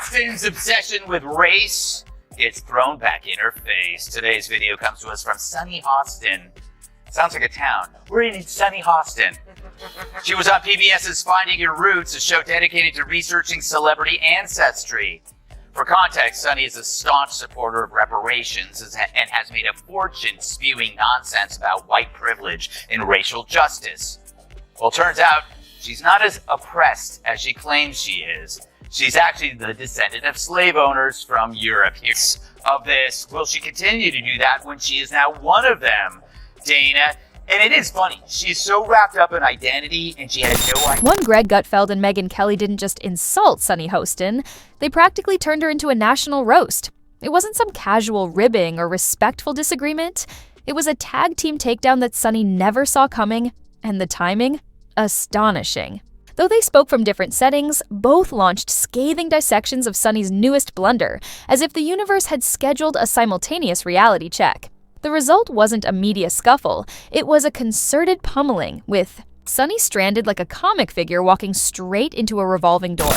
Hostin's obsession with race gets thrown back in her face. Today's video comes to us from Sunny Hostin. Sounds like a town. We're in Sunny Hostin. She was on PBS's Finding Your Roots, a show dedicated to researching celebrity ancestry. For context, Sunny is a staunch supporter of reparations and has made a fortune spewing nonsense about white privilege and racial justice. Well, turns out she's not as oppressed as she claims she is. She's actually the descendant of slave owners from Europe. Of this, will she continue to do that when she is now one of them? Dana. And it is funny, she's so wrapped up in identity and she had no idea. One Greg Gutfeld and Megyn Kelly didn't just insult Sunny Hostin, they practically turned her into a national roast. It wasn't some casual ribbing or respectful disagreement. It was a tag team takedown that Sunny never saw coming, and the timing? Astonishing. Though they spoke from different settings, both launched scathing dissections of Sunny's newest blunder, as if the universe had scheduled a simultaneous reality check. The result wasn't a media scuffle, it was a concerted pummeling, with Sunny stranded like a comic figure walking straight into a revolving door.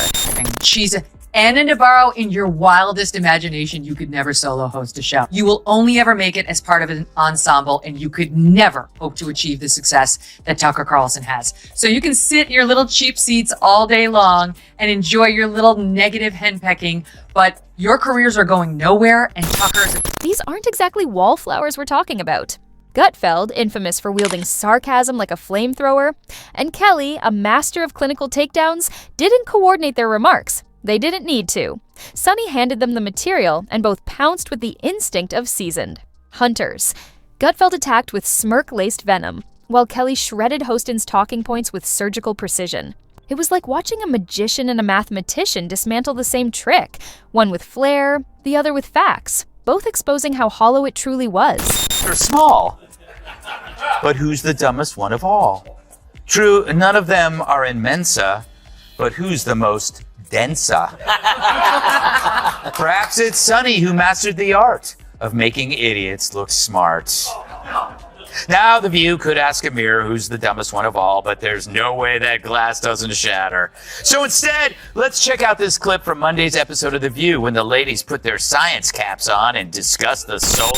She's Anna Navarro in your wildest imagination. You could never solo host a show. You will only ever make it as part of an ensemble, and you could never hope to achieve the success that Tucker Carlson has. So you can sit in your little cheap seats all day long and enjoy your little negative henpecking, but your careers are going nowhere, and Tucker's... These aren't exactly wallflowers we're talking about. Gutfeld, infamous for wielding sarcasm like a flamethrower, and Kelly, a master of clinical takedowns, didn't coordinate their remarks. They didn't need to. Sunny handed them the material and both pounced with the instinct of seasoned hunters. Gutfeld attacked with smirk-laced venom, while Kelly shredded Hostin's talking points with surgical precision. It was like watching a magician and a mathematician dismantle the same trick, one with flair, the other with facts, both exposing how hollow it truly was. They're small. But who's the dumbest one of all? True, none of them are in Mensa, but who's the most densa? Perhaps it's Sunny who mastered the art of making idiots look smart. Now The View could ask a mirror who's the dumbest one of all, but there's no way that glass doesn't shatter. So instead, let's check out this clip from Monday's episode of The View when the ladies put their science caps on and discuss the soul.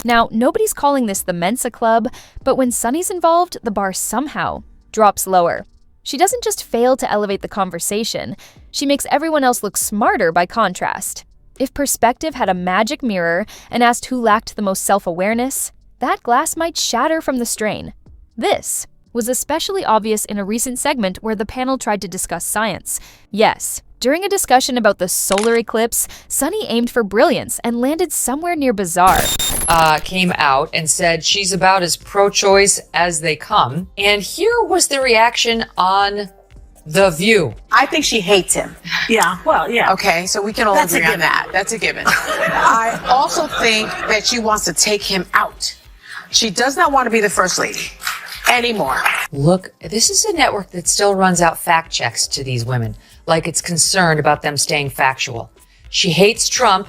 Now, nobody's calling this the Mensa Club, but when Sunny's involved, the bar somehow drops lower. She doesn't just fail to elevate the conversation, she makes everyone else look smarter by contrast. If perspective had a magic mirror and asked who lacked the most self-awareness, that glass might shatter from the strain. This was especially obvious in a recent segment where the panel tried to discuss science. Yes, during a discussion about the solar eclipse, Sunny aimed for brilliance and landed somewhere near bizarre. Came out and said she's about as pro-choice as they come. And here was the reaction on The View. I think she hates him. Yeah, well, yeah. Okay, so we can all agree on that. That's a given. I also think that she wants to take him out. She does not want to be the first lady anymore. Look, this is a network that still runs out fact checks to these women, like it's concerned about them staying factual. She hates Trump.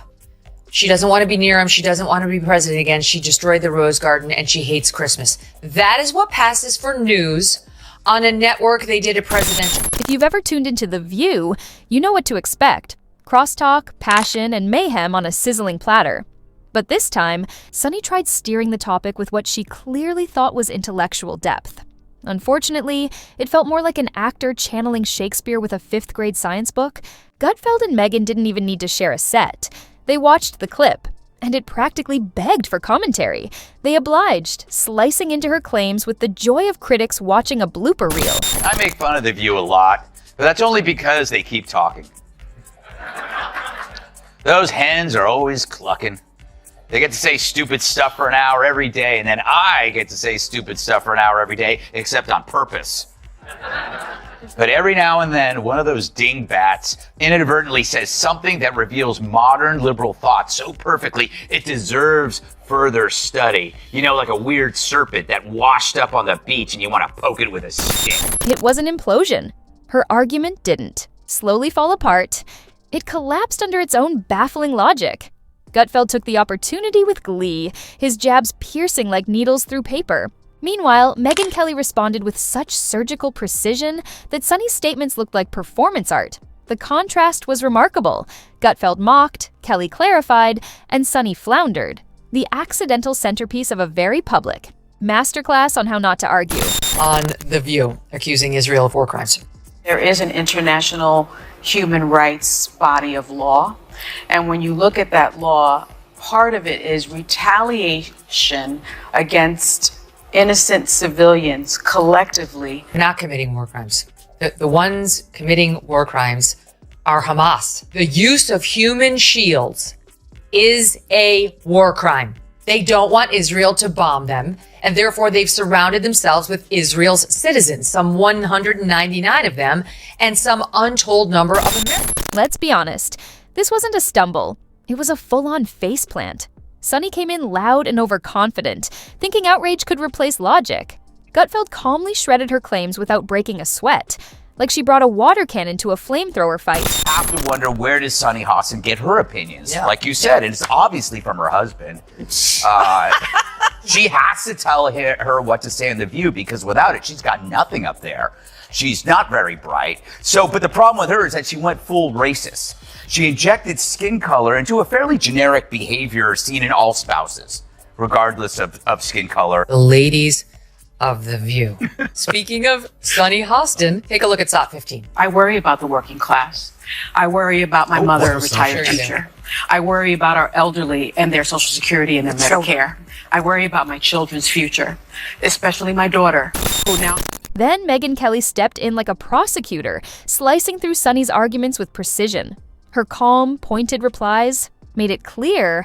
She doesn't want to be near him. She doesn't want to be president again. She destroyed the Rose Garden, and she hates Christmas. That is what passes for news on a network they did a presidential. If you've ever tuned into The View, you know what to expect. Crosstalk, passion, and mayhem on a sizzling platter. But this time, Sunny tried steering the topic with what she clearly thought was intellectual depth. Unfortunately, it felt more like an actor channeling Shakespeare with a 5th grade science book. Gutfeld and Megyn didn't even need to share a set. They watched the clip, and it practically begged for commentary. They obliged, slicing into her claims with the joy of critics watching a blooper reel. I make fun of The View a lot, but that's only because they keep talking. Those hens are always clucking. They get to say stupid stuff for an hour every day, and then I get to say stupid stuff for an hour every day, except on purpose. But every now and then, one of those dingbats inadvertently says something that reveals modern liberal thought so perfectly, it deserves further study. You know, like a weird serpent that washed up on the beach and you want to poke it with a stick. It was an implosion. Her argument didn't slowly fall apart. It collapsed under its own baffling logic. Gutfeld took the opportunity with glee, his jabs piercing like needles through paper. Meanwhile, Megyn Kelly responded with such surgical precision that Sunny's statements looked like performance art. The contrast was remarkable. Gutfeld mocked, Kelly clarified, and Sunny floundered. The accidental centerpiece of a very public masterclass on how not to argue. On The View, accusing Israel of war crimes. There is an international human rights body of law. And when you look at that law, part of it is retaliation against innocent civilians collectively. They're not committing war crimes. The ones committing war crimes are Hamas. The use of human shields is a war crime. They don't want Israel to bomb them, and therefore they've surrounded themselves with Israel's citizens, some 199 of them, and some untold number of Americans. Let's be honest, this wasn't a stumble. It was a full-on faceplant. Sunny came in loud and overconfident, thinking outrage could replace logic. Gutfeld calmly shredded her claims without breaking a sweat, like she brought a water cannon to a flamethrower fight. I have to wonder, where does Sunny Hostin get her opinions? Yeah. Like you said, it's obviously from her husband. She has to tell her what to say in The View, because without it, she's got nothing up there. She's not very bright. But the problem with her is that she went full racist. She injected skin color into a fairly generic behavior seen in all spouses, regardless of skin color. The ladies of The View. Speaking of Sunny Hostin, take a look at SOT 15. I worry about the working class. I worry about my mother, a retired Sure you teacher. I worry about our elderly and their Social Security and their Medicare. I worry about my children's future, especially my daughter, who now... Then Megyn Kelly stepped in like a prosecutor, slicing through Sunny's arguments with precision. Her calm, pointed replies made it clear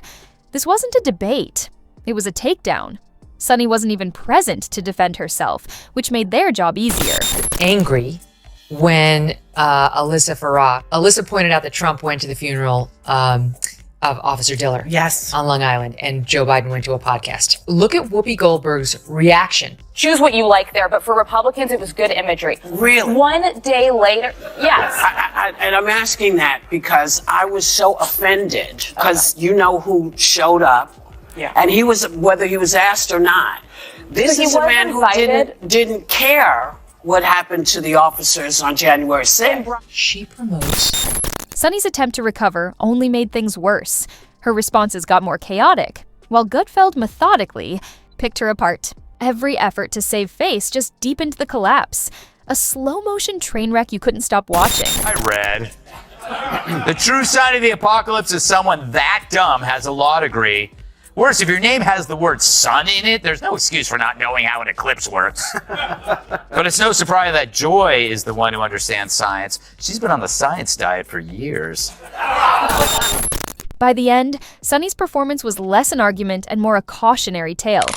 this wasn't a debate. It was a takedown. Sunny wasn't even present to defend herself, which made their job easier. Angry when Alyssa pointed out that Trump went to the funeral of Officer Diller. Yes. On Long Island, and Joe Biden went to a podcast. Look at Whoopi Goldberg's reaction. Choose what you like there, but for Republicans, it was good imagery. Really? One day later, yes. And I'm asking that because I was so offended because you know who showed up. Yeah. And he was, whether he was asked or not. This So he is a was man who invited? didn't care what happened to the officers on January 6th. She promotes. Sunny's attempt to recover only made things worse. Her responses got more chaotic, while Gutfeld methodically picked her apart. Every effort to save face just deepened the collapse. A slow-motion train wreck you couldn't stop watching. I read. The true sign of the apocalypse is someone that dumb has a law degree. Worse, if your name has the word sun in it, there's no excuse for not knowing how an eclipse works. But it's no surprise that Joy is the one who understands science. She's been on the science diet for years. By the end, Sunny's performance was less an argument and more a cautionary tale.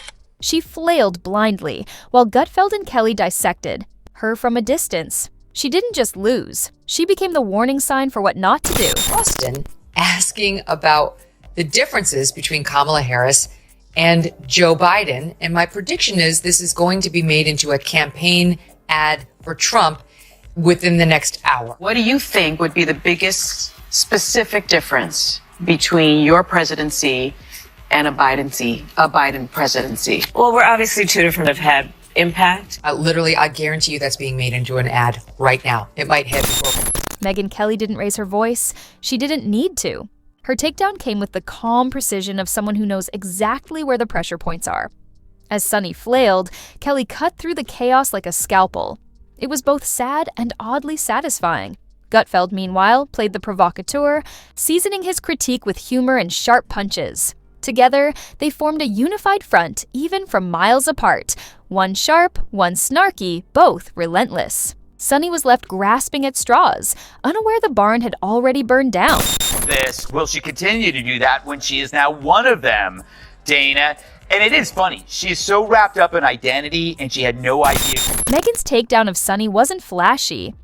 She flailed blindly, while Gutfeld and Kelly dissected, her from a distance. She didn't just lose. She became the warning sign for what not to do. Hostin asking about the differences between Kamala Harris and Joe Biden. And my prediction is this is going to be made into a campaign ad for Trump within the next hour. What do you think would be the biggest specific difference between your presidency and a Biden presidency? Well, we're obviously two different have had impact. Literally, I guarantee you that's being made into an ad right now. It might hit before. Megyn Kelly didn't raise her voice. She didn't need to. Her takedown came with the calm precision of someone who knows exactly where the pressure points are. As Sunny flailed, Kelly cut through the chaos like a scalpel. It was both sad and oddly satisfying. Gutfeld, meanwhile, played the provocateur, seasoning his critique with humor and sharp punches. Together, they formed a unified front, even from miles apart. One sharp, one snarky, both relentless. Sunny was left grasping at straws, unaware the barn had already burned down. Will she continue to do that when she is now one of them, Dana? And it is funny. She's so wrapped up in identity, and she had no idea. Megyn's takedown of Sunny wasn't flashy.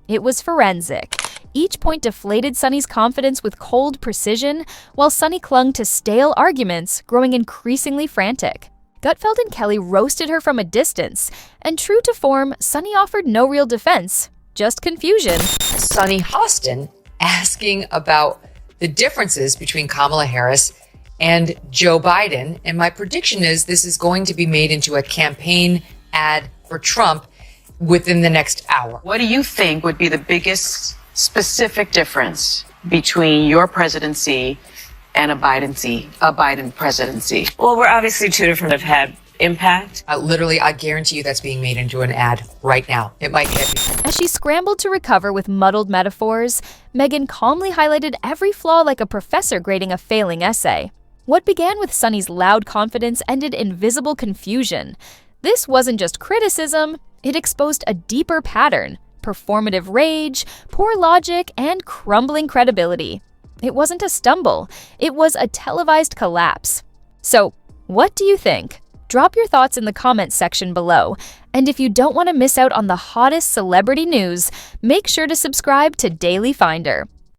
It was forensic. Each point deflated Sunny's confidence with cold precision, while Sunny clung to stale arguments, growing increasingly frantic. Gutfeld and Kelly roasted her from a distance, and true to form, Sunny offered no real defense, just confusion. Sunny Hostin asking about the differences between Kamala Harris and Joe Biden. And my prediction is this is going to be made into a campaign ad for Trump within the next hour. What do you think would be the biggest specific difference between your presidency and a Biden presidency? Well, we're obviously two different have had impact. Literally, I guarantee you that's being made into an ad right now. It might get. As she scrambled to recover with muddled metaphors, Megyn calmly highlighted every flaw like a professor grading a failing essay. What began with Sunny's loud confidence ended in visible confusion. This wasn't just criticism, it exposed a deeper pattern: performative rage, poor logic, and crumbling credibility. It wasn't a stumble, it was a televised collapse. So, what do you think? Drop your thoughts in the comments section below. And if you don't want to miss out on the hottest celebrity news, make sure to subscribe to Daily Finder.